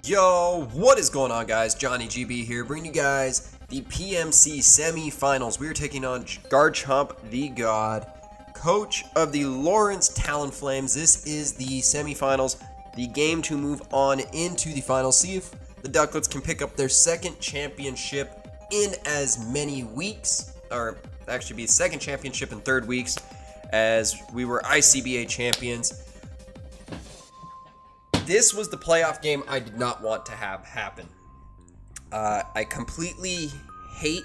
Yo, what is going on, guys? Johnny GB here, bringing you guys the PMC semi-finals. We are taking on Garchomp The God, coach of the Lawrence Talonflames. This is the semi-finals, the game to move on into the finals. See if the Duckletts can pick up their second championship in as many weeks, or actually be second championship in 3 weeks, as we were ICBA champions. This was the playoff game I did not want to have happen. I completely hate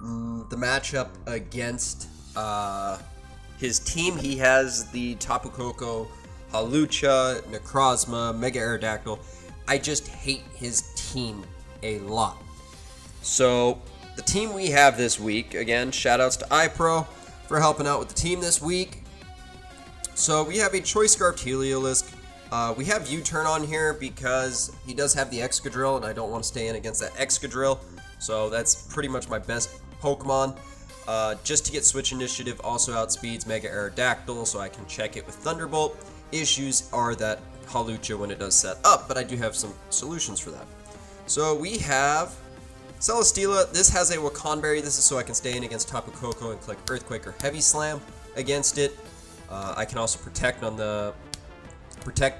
the matchup against his team. He has the Tapu Koko, Hawlucha, Necrozma, Mega Aerodactyl. I just hate his team a lot. So the team we have this week, again, shoutouts to iPro for helping out with the team this week. So we have a Choice Scarfed Heliolisk. We have U-Turn on here because he does have the Excadrill, and I don't want to stay in against that Excadrill. So that's pretty much my best Pokemon. Just to get Switch Initiative, also outspeeds Mega Aerodactyl, so I can check it with Thunderbolt. Issues are that Hawlucha when it does set up, but I do have some solutions for that. So we have Celesteela. This has a Wakanberry. This is so I can stay in against Tapu Koko and click Earthquake or Heavy Slam against it. I can also protect the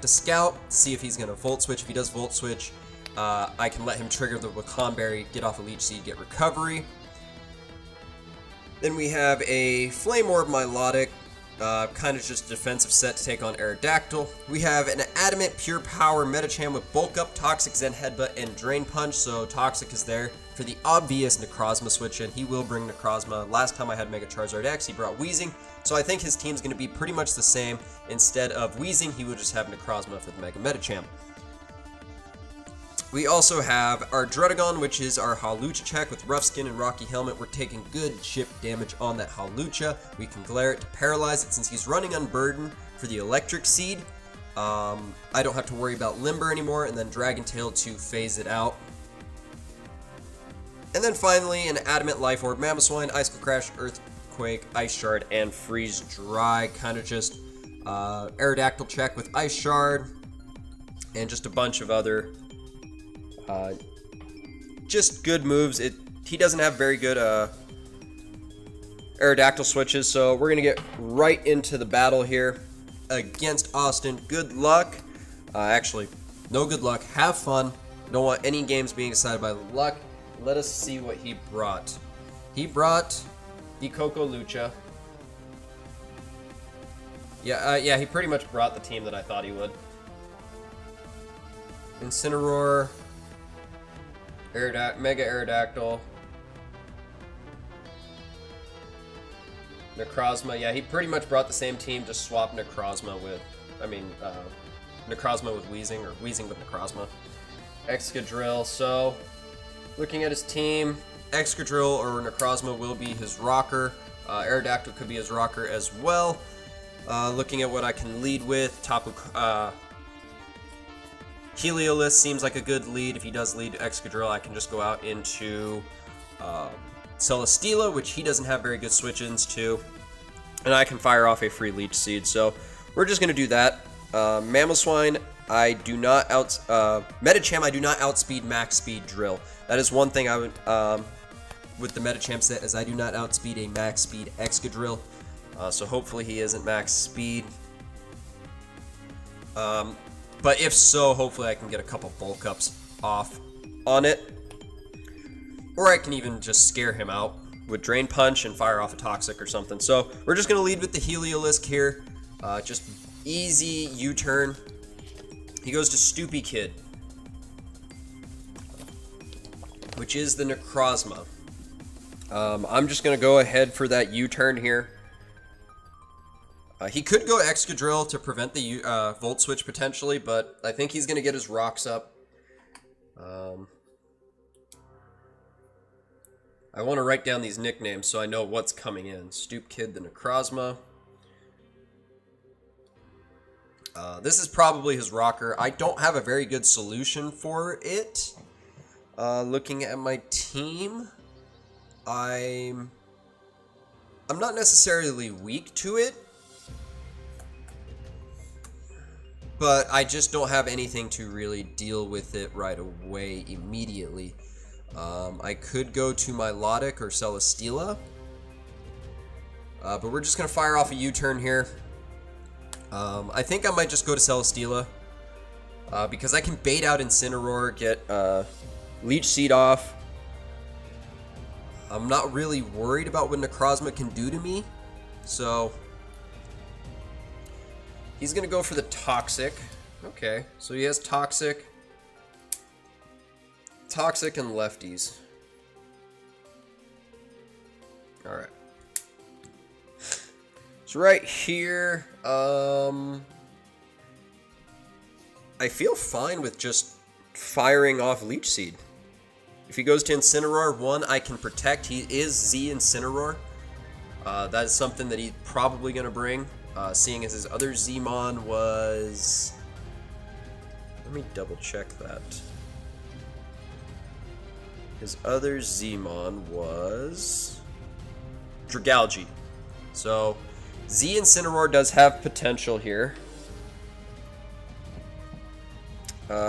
Scout, see if he's going to Volt Switch. If he does Volt Switch, I can let him trigger the Wakanberry, get off a Leech Seed, get Recovery. Then we have a Flame Orb Milotic, kind of just a defensive set to take on Aerodactyl. We have an Adamant Pure Power Medicham with Bulk Up, Toxic, Zen Headbutt, and Drain Punch, so Toxic is there for the obvious Necrozma switch in. He will bring Necrozma. Last time I had Mega Charizard X, he brought Weezing, so I think his team's going to be pretty much the same. Instead of Weezing, he will just have Necrozma for the Mega Medicham. We also have our Druddigon, which is our Hawlucha check with Rough Skin and Rocky Helmet. We're taking good chip damage on that Hawlucha. We can Glare it to paralyze it since he's running Unburden for the Electric Seed. I don't have to worry about Limber anymore, and then Dragon Tail to phase it out. And then finally, an Adamant Life Orb, Mamoswine, Icicle Crash, Earthquake, Ice Shard, and Freeze Dry. Kind of just Aerodactyl check with Ice Shard, and just a bunch of other just good moves. He doesn't have very good Aerodactyl switches, so we're gonna get right into the battle here against Austin. Good luck. Actually, no good luck. Have fun. Don't want any games being decided by luck. Let us see what he brought. He brought the Koko Lucha. Yeah, he pretty much brought the team that I thought he would. Incineroar, Mega Aerodactyl, Necrozma. Yeah, he pretty much brought the same team, just swap Necrozma with, Necrozma with Weezing, or Weezing with Necrozma. Excadrill, so looking at his team, Excadrill or Necrozma will be his rocker. Aerodactyl could be his rocker as well. Looking at what I can lead with, Heliolisk seems like a good lead. If he does lead Excadrill, I can just go out into Celesteela, which he doesn't have very good switch-ins to, and I can fire off a free Leech Seed. So we're just going to do that. Mamoswine, I do not Medicham, I do not outspeed Max Speed Drill. That is one thing I would with the Medicham set, is I do not outspeed a Max Speed Excadrill. So hopefully he isn't Max Speed. But if so, hopefully I can get a couple bulk ups off on it. Or I can even just scare him out with Drain Punch and fire off a Toxic or something. So we're just going to lead with the Heliolisk here. Just easy U-turn. He goes to Stoopy Kid, which is the Necrozma. I'm just going to go ahead for that U-turn here. He could go Excadrill to prevent the Volt Switch potentially, but I think he's going to get his rocks up. I want to write down these nicknames so I know what's coming in. Stoop Kid, the Necrozma. This is probably his rocker. I don't have a very good solution for it. Looking at my team, I'm not necessarily weak to it. but I just don't have anything to really deal with it right away immediately. I could go to Milotic or Celesteela, but we're just going to fire off a U-turn here. I think I might just go to Celesteela, because I can bait out Incineroar, get Leech Seed off. I'm not really worried about what Necrozma can do to me, so he's going to go for the Toxic. Okay, so he has Toxic and Lefties. Alright. So right here, I feel fine with just firing off Leech Seed. If he goes to Incineroar, one, I can protect. He is Z Incineroar. That is something that he's probably going to bring, seeing as his other Zmon was... Let me double check that. His other Zmon was... Dragalge. So, Z Incineroar does have potential here.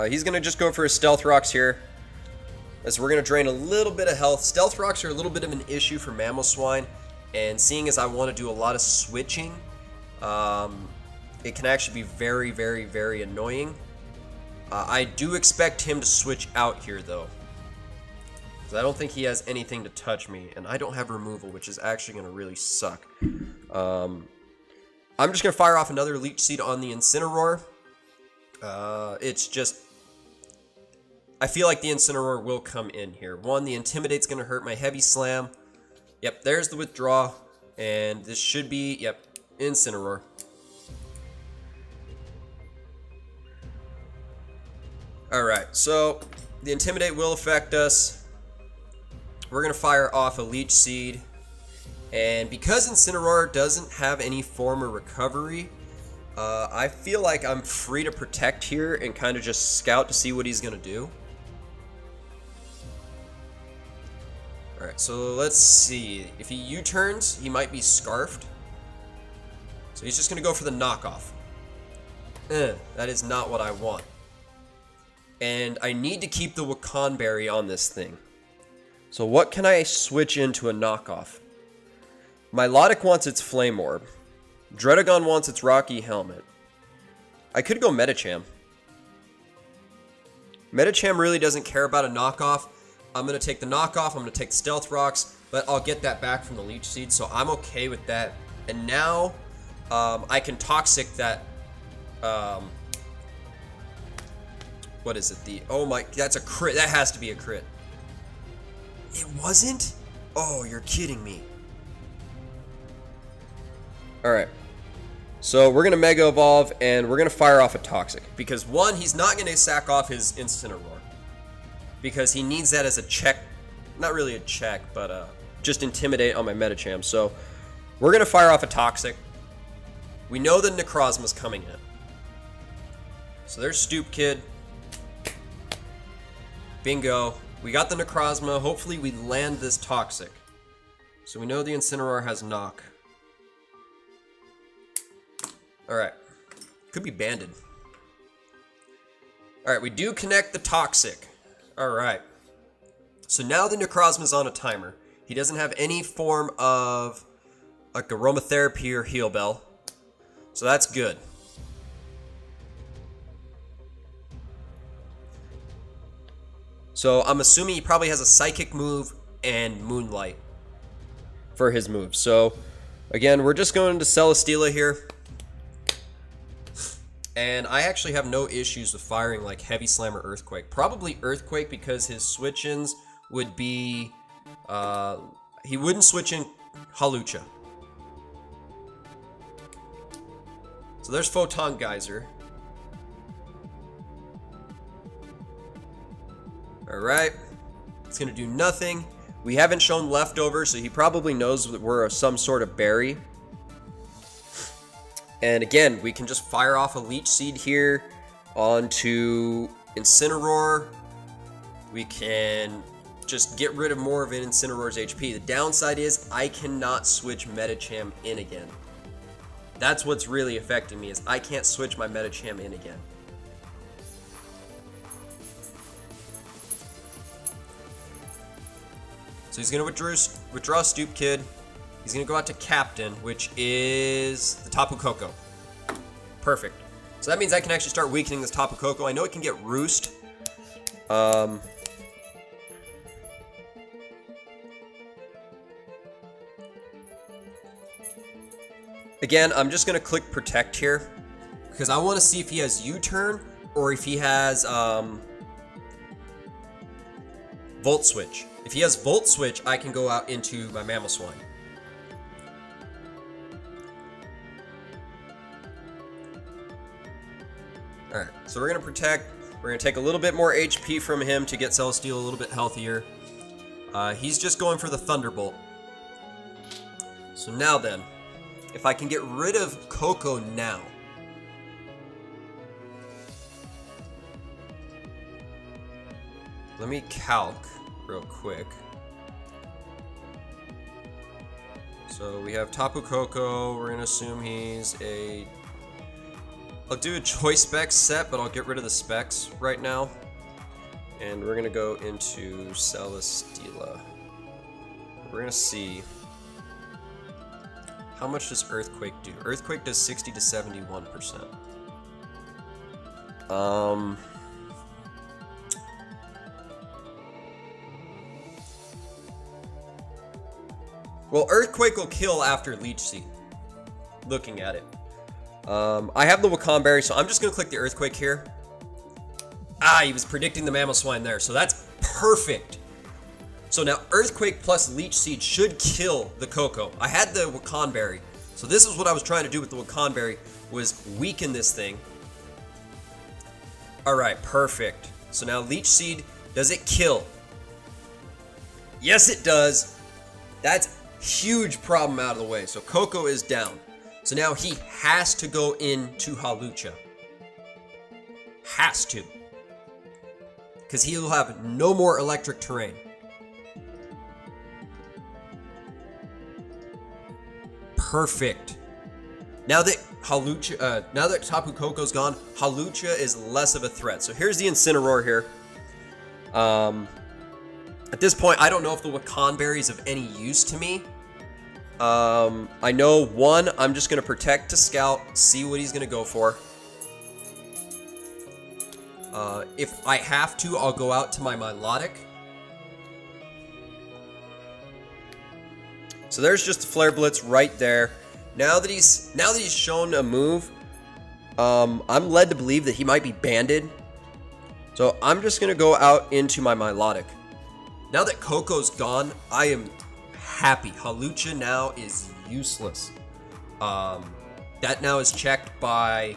He's going to just go for his Stealth Rocks here, as we're going to drain a little bit of health. Stealth Rocks are a little bit of an issue for Mamoswine, and seeing as I want to do a lot of switching, it can actually be very, very, very annoying. I do expect him to switch out here, though, because I don't think he has anything to touch me, and I don't have removal, which is actually going to really suck. I'm just going to fire off another Leech Seed on the Incineroar. It's just... I feel like the Incineroar will come in here. One, the Intimidate's going to hurt my Heavy Slam. Yep, there's the Withdraw. And this should be, yep, Incineroar. Alright, so the Intimidate will affect us. We're going to fire off a Leech Seed. And because Incineroar doesn't have any form of recovery, I feel like I'm free to protect here and kind of just scout to see what he's going to do. Alright, so let's see. If he U-turns, he might be Scarfed. So he's just going to go for the knockoff. That is not what I want. And I need to keep the Wakanberry on this thing. So what can I switch into a knockoff? Milotic wants its Flame Orb. Dredagon wants its Rocky Helmet. I could go Medicham. Medicham really doesn't care about a knockoff. I'm going to take the knockoff, I'm going to take the Stealth Rocks, but I'll get that back from the Leech Seed, so I'm okay with that. And now, I can Toxic that, what is it, oh my, that's a crit, that has to be a crit. It wasn't? Oh, you're kidding me. Alright. So we're going to Mega Evolve, and we're going to fire off a Toxic. Because one, he's not going to sack off his Incineroar, because he needs that as a check. Not really a check, but just Intimidate on my Medicham. So we're going to fire off a Toxic. We know the Necrozma's coming in. So there's Stoop Kid. Bingo. We got the Necrozma. Hopefully we land this Toxic. So we know the Incineroar has Knock. Alright. Could be banded. Alright, we do connect the Toxic. Alright. So now the Necrozma's on a timer. He doesn't have any form of like Aromatherapy or Heal Bell. So that's good. So I'm assuming he probably has a Psychic move and Moonlight for his move. So again, we're just going to Celesteela here. And I actually have no issues with firing like Heavy Slam or Earthquake. Probably Earthquake because his switch-ins would be... he wouldn't switch in Hawlucha. So there's Photon Geyser. Alright. It's going to do nothing. We haven't shown Leftover, so he probably knows that we're some sort of berry. And again, we can just fire off a Leech Seed here onto Incineroar. We can just get rid of more of Incineroar's HP. The downside is I cannot switch Medicham in again. That's what's really affecting me, is I can't switch my Medicham in again. So he's going to withdraw Stoop Kid. He's going to go out to Captain, which is the Tapu Koko. Perfect. So that means I can actually start weakening this Tapu Koko. I know it can get Roost. Again, I'm just going to click Protect here, because I want to see if he has U-Turn or if he has Volt Switch. If he has Volt Switch, I can go out into my Mamoswine. Alright, so we're going to Protect. We're going to take a little bit more HP from him to get Celesteal a little bit healthier. He's just going for the Thunderbolt. So now then, if I can get rid of Koko now. Let me calc real quick. So we have Tapu Koko. We're going to assume he's a... I'll do a Jspecks set, but I'll get rid of the specs right now. And we're going to go into Celesteela. We're going to see... How much does Earthquake do? Earthquake does 60 to 71%. Well, Earthquake will kill after Leech Seed. Looking at it. I have the Wakanberry, so I'm just going to click the Earthquake here. Ah, he was predicting the Mamoswine there, so that's perfect. So now Earthquake plus Leech Seed should kill the Koko. I had the Wakanberry, so this is what I was trying to do with the Wakanberry, was weaken this thing. Alright, perfect. So now Leech Seed, does it kill? Yes, it does. That's huge problem out of the way. So Koko is down. So now he has to go into Hawlucha. Has to. Because he will have no more electric terrain. Perfect. Now that now that Tapu Koko's gone, Hawlucha is less of a threat. So here's the Incineroar here. At this point, I don't know if the Wakanberry is of any use to me. I know, one, I'm just going to Protect to Scout, see what he's going to go for. If I have to, I'll go out to my Milotic. So there's just the Flare Blitz right there. Now that he's shown a move, I'm led to believe that he might be banded. So I'm just going to go out into my Milotic. Now that Koko's gone, I am happy. Hawlucha now is useless. That now is checked by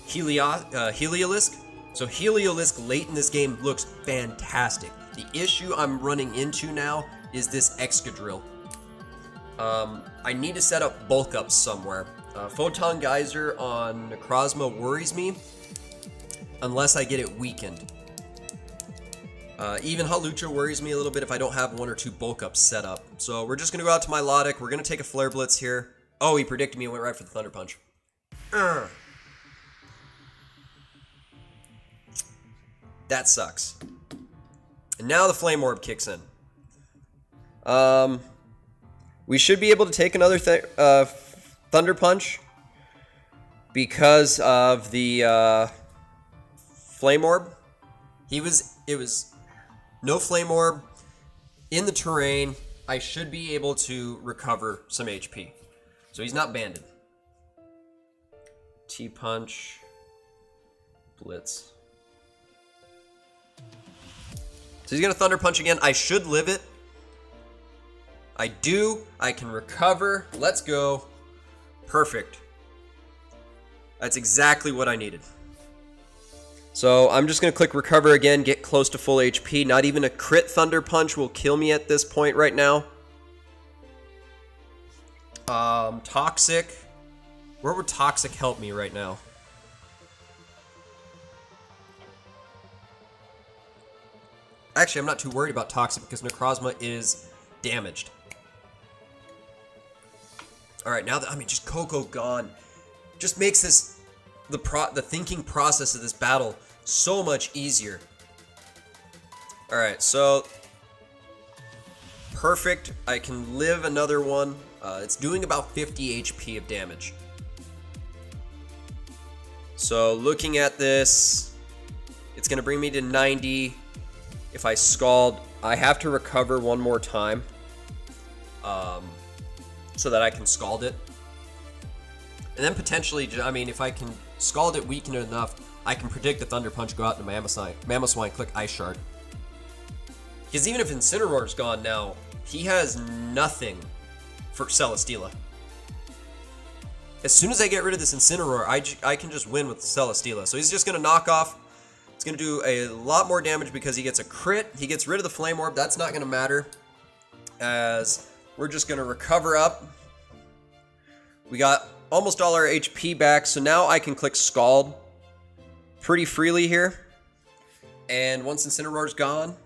Heliolisk. So Heliolisk late in this game looks fantastic. The issue I'm running into now is this Excadrill. I need to set up bulk ups somewhere. Photon Geyser on Necrozma worries me unless I get it weakened. Even Hawlucha worries me a little bit if I don't have one or two bulk ups set up. So we're just going to go out to Milotic. We're going to take a Flare Blitz here. Oh, he predicted me and went right for the Thunder Punch. That sucks. And now the Flame Orb kicks in. We should be able to take another Thunder Punch because of the Flame Orb. It was no Flame Orb in the terrain. I should be able to recover some HP. So he's not banded. T-Punch. Blitz. So he's going to Thunder Punch again. I should live it. I do. I can recover. Let's go. Perfect. That's exactly what I needed. So I'm just going to click Recover again, get close to full HP. Not even a crit Thunder Punch will kill me at this point right now. Toxic. Where would Toxic help me right now? Actually, I'm not too worried about Toxic because Necrozma is damaged. Alright, now that, I mean, just Koko gone just makes this, the thinking process of this battle so much easier. Alright, so perfect. I can live another one. It's doing about 50 HP of damage. So looking at this, it's going to bring me to 90. If I Scald, I have to recover one more time so that I can Scald it. And then potentially, I mean, if I can Scald it, weaken it enough, I can predict the Thunder Punch, go out into Mamoswine, click Ice Shard. Because even if Incineroar's gone now, he has nothing for Celesteela. As soon as I get rid of this Incineroar, I can just win with Celesteela. So he's just going to knock off. It's going to do a lot more damage because he gets a crit. He gets rid of the Flame Orb. That's not going to matter, as we're just going to recover up. We got almost all our HP back, so now I can click Scald pretty freely here. And once Incineroar's gone,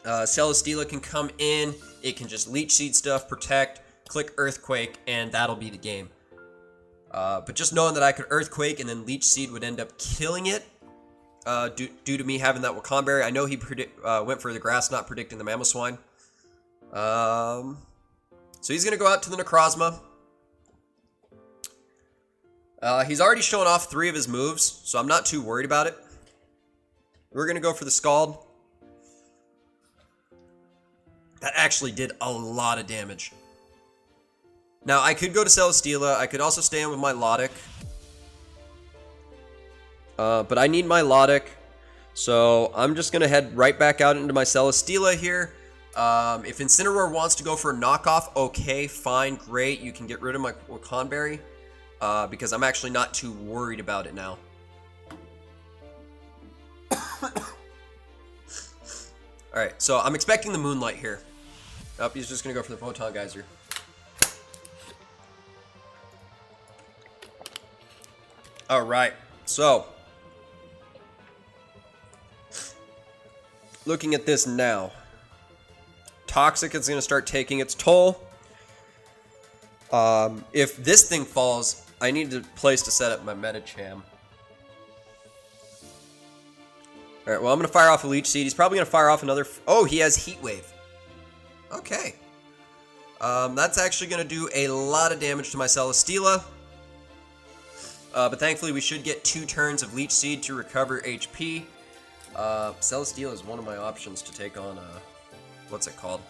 Celesteela can come in. It can just Leech Seed stuff, protect, click Earthquake, and that'll be the game. But just knowing that I could Earthquake and then Leech Seed would end up killing it, due to me having that Wacan Berry. I know he went for the Grass, not predicting the Mamoswine. So he's going to go out to the Necrozma. He's already shown off 3 of his moves, so I'm not too worried about it. We're going to go for the Scald. That actually did a lot of damage. Now, I could go to Celesteela. I could also stay in with my Milotic. But I need my Milotic. So I'm just going to head right back out into my Celesteela here. If Incineroar wants to go for a knockoff, okay, fine, great. You can get rid of my Wacan Berry. Because I'm actually not too worried about it now. Alright, so I'm expecting the Moonlight here. Oh, he's just going to go for the Photon Geyser. Alright, so looking at this now. Toxic is going to start taking its toll. If this thing falls, I need a place to set up my Medicham. Alright, well, I'm going to fire off a Leech Seed. He's probably going to fire off another... Oh, he has Heat Wave. Okay. That's actually going to do a lot of damage to my Celesteela. But thankfully, we should get 2 turns of Leech Seed to recover HP. Celesteela is one of my options to take on, what's it called?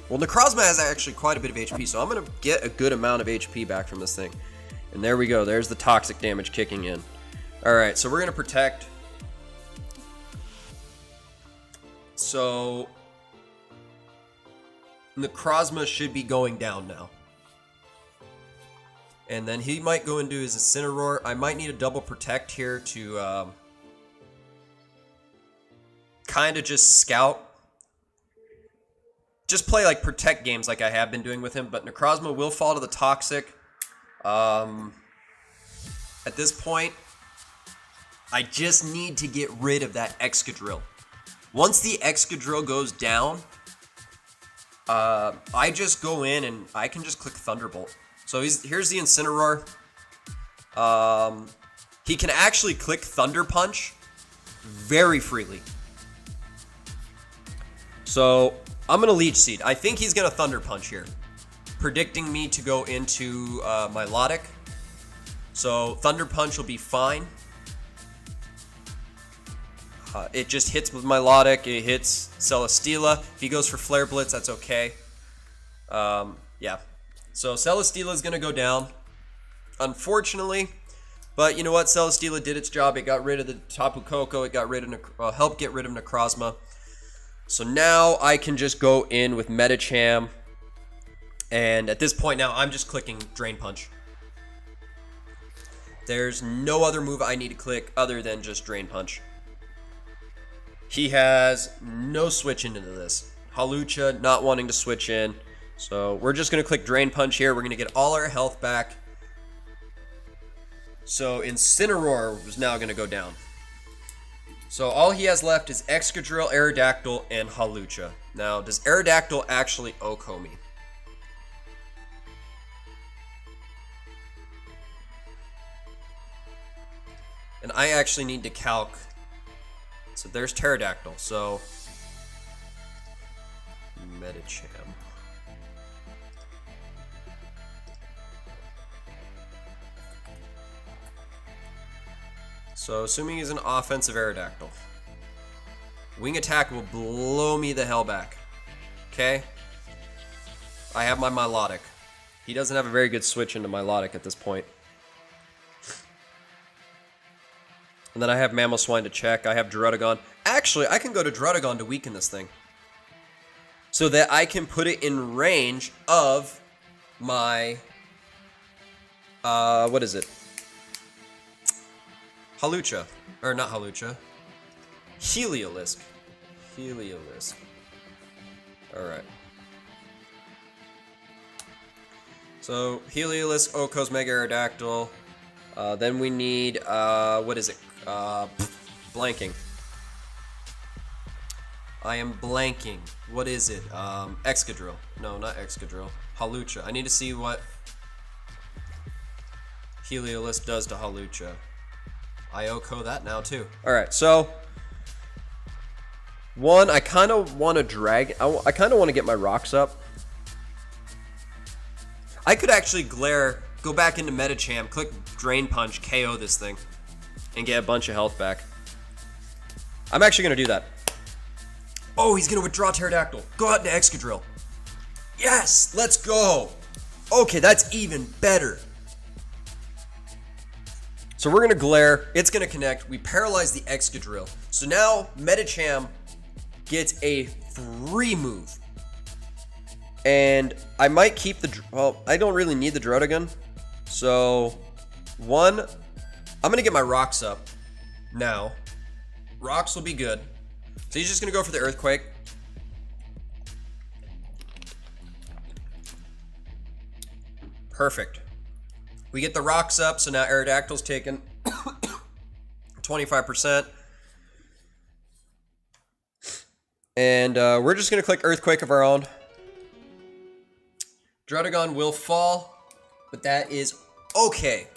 Well, Necrozma has actually quite a bit of HP, so I'm going to get a good amount of HP back from this thing. And there we go. There's the toxic damage kicking in. Alright, so we're going to protect. So Necrozma should be going down now. And then he might go into his Incineroar. I might need a double protect here to kind of just scout. Just play like protect games like I have been doing with him, but Necrozma will fall to the Toxic. At this point, I just need to get rid of that Excadrill. Once the Excadrill goes down, I just go in and I can just click Thunderbolt. So here's the Incineroar. He can actually click Thunder Punch very freely. So I'm going to Leech Seed. I think he's going to Thunder Punch here, predicting me to go into my Milotic. So Thunder Punch will be fine. It just hits with my Milotic. It hits Celesteela. If he goes for Flare Blitz, that's okay. Yeah. So Celesteela is going to go down, unfortunately. But you know what? Celesteela did its job. It got rid of the Tapu Koko. It got rid of helped get rid of Necrozma. So now I can just go in with Medicham. And at this point now, I'm just clicking Drain Punch. There's no other move I need to click other than just Drain Punch. He has no switch into this. Hawlucha not wanting to switch in. So we're just going to click Drain Punch here. We're going to get all our health back. So Incineroar was now going to go down. So all he has left is Excadrill, Aerodactyl, and Hawlucha. Now, does Aerodactyl actually OHKO me? And I actually need to calc. So there's Pterodactyl. So Medicham. So assuming he's an offensive Aerodactyl, Wing Attack will blow me the hell back. Okay? I have my Milotic. He doesn't have a very good switch into Milotic at this point. And then I have Mamoswine to check. I have Druddigon. Actually, I can go to Druddigon to weaken this thing, so that I can put it in range of my... what is it? Hawlucha. Or not Hawlucha. Heliolisk. Heliolisk. Alright. So, Heliolisk, OHKO's Mega Aerodactyl. Then we need, what is it? Blanking. I am blanking. What is it? Excadrill. No, not Excadrill. Hawlucha. I need to see what Heliolisk does to Hawlucha. I OHKO that now too. Alright, so one, I kind of want to drag. I kind of want to get my rocks up. I could actually go back into Medicham, click Drain Punch, KO this thing, and get a bunch of health back. I'm actually going to do that. Oh, he's going to withdraw Pterodactyl. Go out into Excadrill. Yes, let's go. Okay, that's even better. So we're going to Glare. It's going to connect. We paralyze the Excadrill. So now Medicham gets a 3 move. And I might keep the... Well, I don't really need the Druddigon. So, one, I'm going to get my rocks up now. Rocks will be good. So he's just going to go for the Earthquake. Perfect. We get the rocks up, so now Aerodactyl's taken 25%. And we're just going to click Earthquake of our own. Druddigon will fall, but that is okay.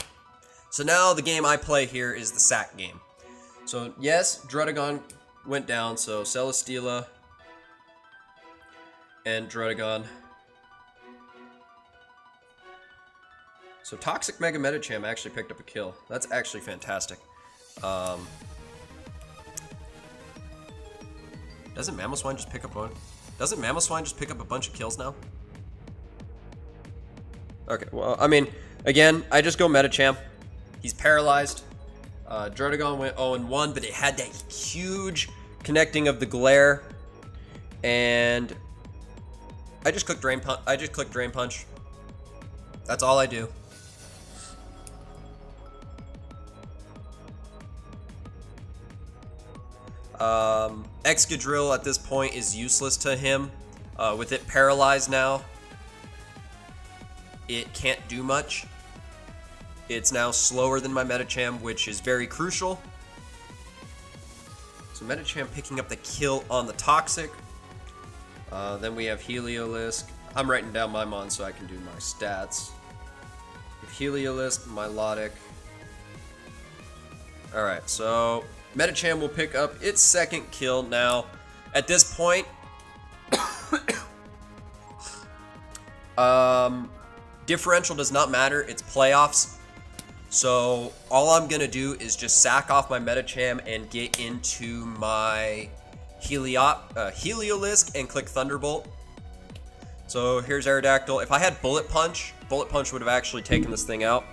So now the game I play here is the sack game. So yes, Druddigon went down, so Celesteela and Druddigon. So Toxic Mega Medicham actually picked up a kill. That's actually fantastic. Doesn't Mamoswine just pick up one? Doesn't Mamoswine just pick up a bunch of kills now? Okay, well, I mean, again, I just go Medicham. He's paralyzed. Druddigon went 0-1, but it had that huge connecting of the Glare. And I just click Drain Punch. Drain Punch. That's all I do. Excadrill at this point is useless to him. With it paralyzed now, it can't do much. It's now slower than my Medicham, which is very crucial. So Medicham picking up the kill on the Toxic. Then we have Heliolisk. I'm writing down my mon so I can do my stats. Heliolisk, Milotic. Alright, so Medicham will pick up its second kill now. At this point, differential does not matter. It's playoffs. So all I'm going to do is just sack off my Medicham and get into my Heliolisk and click Thunderbolt. So here's Aerodactyl. If I had Bullet Punch would have actually taken this thing out.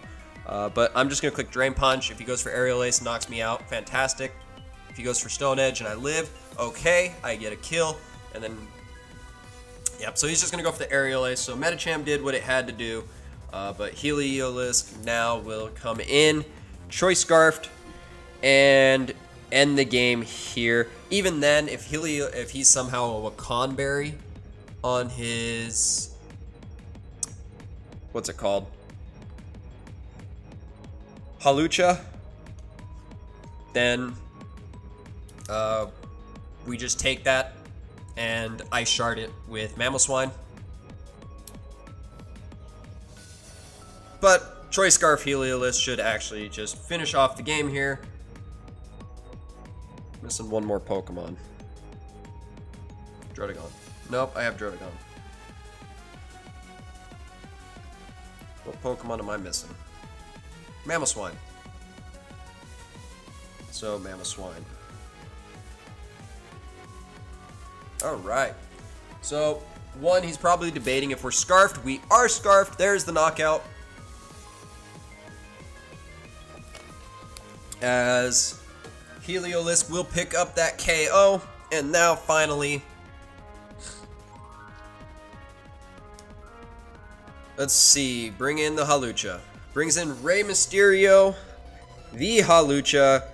But I'm just going to click Drain Punch. If he goes for Aerial Ace, knocks me out. Fantastic. If he goes for Stone Edge and I live, okay. I get a kill. And then, yep. So he's just going to go for the Aerial Ace. So Medicham did what it had to do. But Heliolisk now will come in. Choice Scarfed. And end the game here. Even then, if he's somehow a Waconberry on his... What's it called? Hawlucha, then we just take that and Ice Shard it with Mamoswine. But Choice Scarf Heliolisk should actually just finish off the game here. Missing one more Pokemon. Drotagon. Nope, I have Drotagon. What Pokemon am I missing? Mamoswine. So, Mamoswine. Alright. So, one, he's probably debating if we're Scarfed. We are Scarfed. There's the knockout. As Heliolisk will pick up that KO. And now, finally, let's see. Bring in the Hawlucha. Brings in Rey Mysterio. The Hawlucha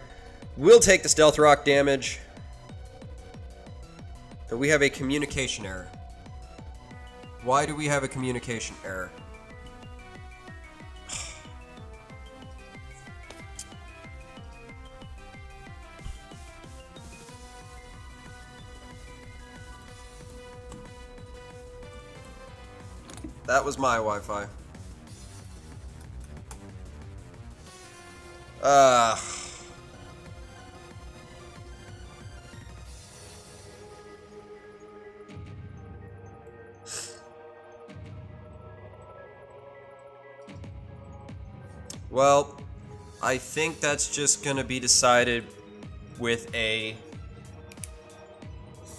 will take the Stealth Rock damage. But we have a communication error. Why do we have a communication error? That was my Wi-Fi. Well, I think that's just gonna be decided with a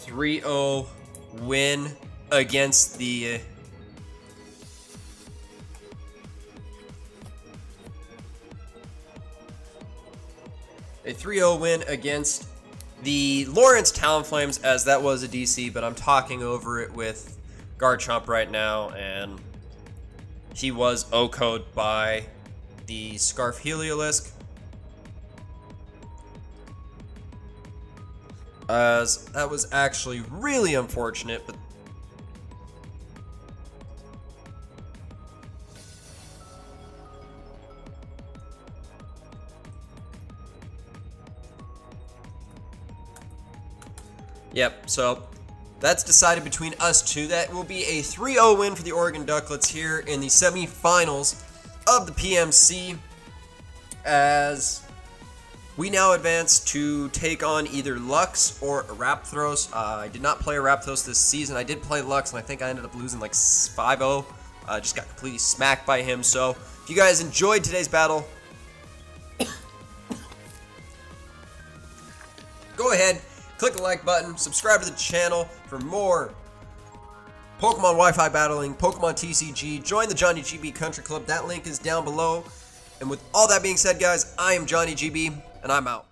3-0 win against the a 3-0 win against the Lawrence Talonflames, as that was a DC, but I'm talking over it with Garchomp right now, and he was OHKO'd by the Scarf Heliolisk. As that was actually really unfortunate, but yep, so that's decided between us two. That will be a 3-0 win for the Oregon Duckletts here in the semifinals of the PMC, as we now advance to take on either Lux or Arahpthos. I did not play Arahpthos this season. I did play Lux, and I think I ended up losing like 5-0. Just got completely smacked by him. So if you guys enjoyed today's battle, go ahead, click the like button, subscribe to the channel for more Pokemon Wi-Fi battling, Pokemon TCG. Join the Johnny GB Country Club. That link is down below. And with all that being said, guys, I am Johnny GB, and I'm out.